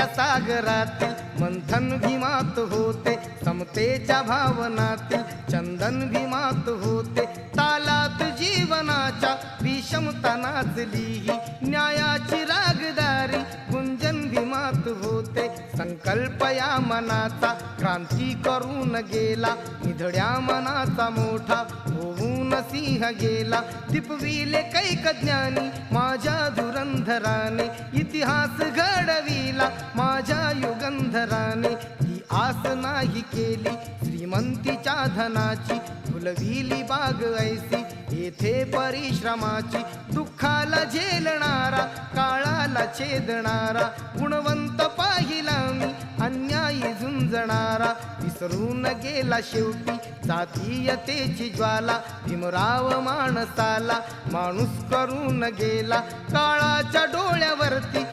समतेच्या सागरातील मंथन भीमात होते, समतेच्या भावनातील चंदन भीमात होते, तालात जीवनाच्या विषमता नाचली ही न्यायाची रागदारी गुंजन भीमात होते। संकल्प या मनाचा क्रांती करून गेला, निधड्या मनाचा मोठा होऊन सिंह गेला। दिपविले कैक ज्ञानी माझ्या धुरंधराने, इतिहास घडविला माझ्या युगंधराने। ही आस नाही केली श्रीमंतीच्या धनाची, फुलविली बाग ऐसी येथे परिश्रमाची। दुःखाला झेलणारा काळाला छेदणारा, गुणवंत पाहिला मी अन्यायी झुंजणारा। विसरून गेला शेवटी जातीयतेची ज्वाला, भीमराव माणसाला माणूस करून गेला काळाच्या डोळ्यावरती